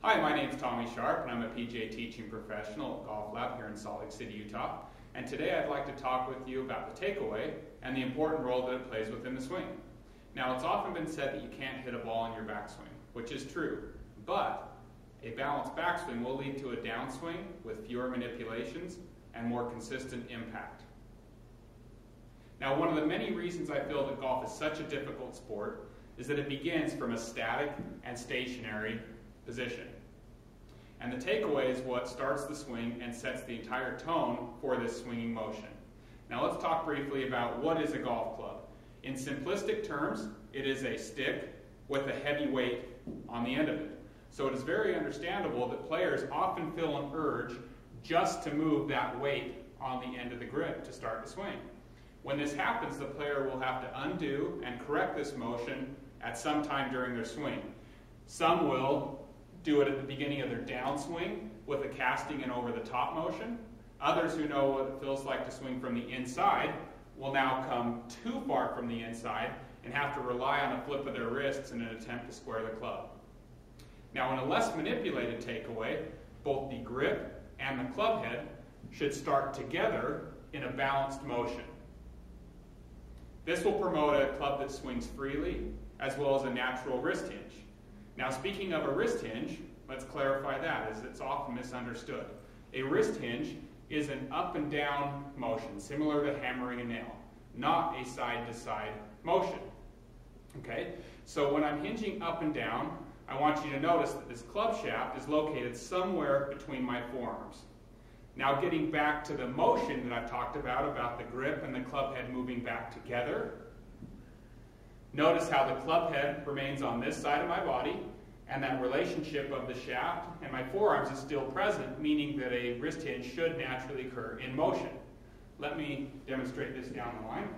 Hi, my name is Tommy Sharp, and I'm a PGA teaching professional at Golf Lab here in Salt Lake City, Utah. And today I'd like to talk with you about the takeaway and the important role that it plays within the swing. Now, it's often been said that you can't hit a ball in your backswing, which is true, but a balanced backswing will lead to a downswing with fewer manipulations and more consistent impact. Now, one of the many reasons I feel that golf is such a difficult sport is that it begins from a static and stationary position. And the takeaway is what starts the swing and sets the entire tone for this swinging motion. Now let's talk briefly about what is a golf club. In simplistic terms, it is a stick with a heavy weight on the end of it. So it is very understandable that players often feel an urge just to move that weight on the end of the grip to start the swing. When this happens, the player will have to undo and correct this motion at some time during their swing. Some will do it at the beginning of their downswing with a casting and over the top motion. Others who know what it feels like to swing from the inside will now come too far from the inside and have to rely on a flip of their wrists in an attempt to square the club. Now, in a less manipulated takeaway, both the grip and the club head should start together in a balanced motion. This will promote a club that swings freely, as well as a natural wrist hinge. Now, speaking of a wrist hinge, let's clarify that, as it's often misunderstood. A wrist hinge is an up and down motion, similar to hammering a nail, not a side-to-side motion. Okay? So when I'm hinging up and down, I want you to notice that this club shaft is located somewhere between my forearms. Now, getting back to the motion that I've talked about the grip and the club head moving back together, notice how the club head remains on this side of my body, and that relationship of the shaft and my forearms is still present, meaning that a wrist hinge should naturally occur in motion. Let me demonstrate this down the line.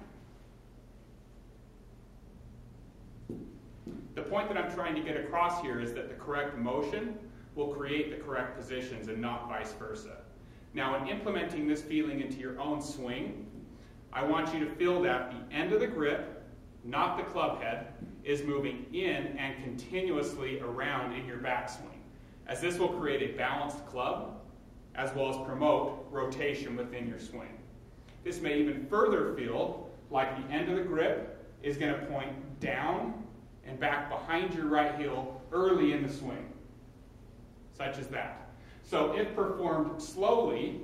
The point that I'm trying to get across here is that the correct motion will create the correct positions and not vice versa. Now, in implementing this feeling into your own swing, I want you to feel that the end of the grip, not the club head, is moving in and continuously around in your backswing, as this will create a balanced club as well as promote rotation within your swing. This may even further feel like the end of the grip is going to point down and back behind your right heel early in the swing, such as that. So if performed slowly,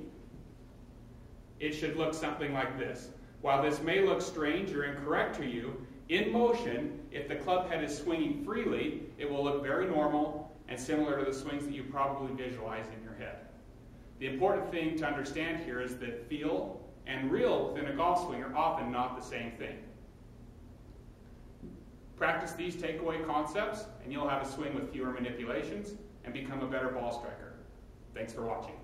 it should look something like this. While this may look strange or incorrect to you, in motion, if the club head is swinging freely, it will look very normal and similar to the swings that you probably visualize in your head. The important thing to understand here is that feel and real within a golf swing are often not the same thing. Practice these takeaway concepts, and you'll have a swing with fewer manipulations and become a better ball striker. Thanks for watching.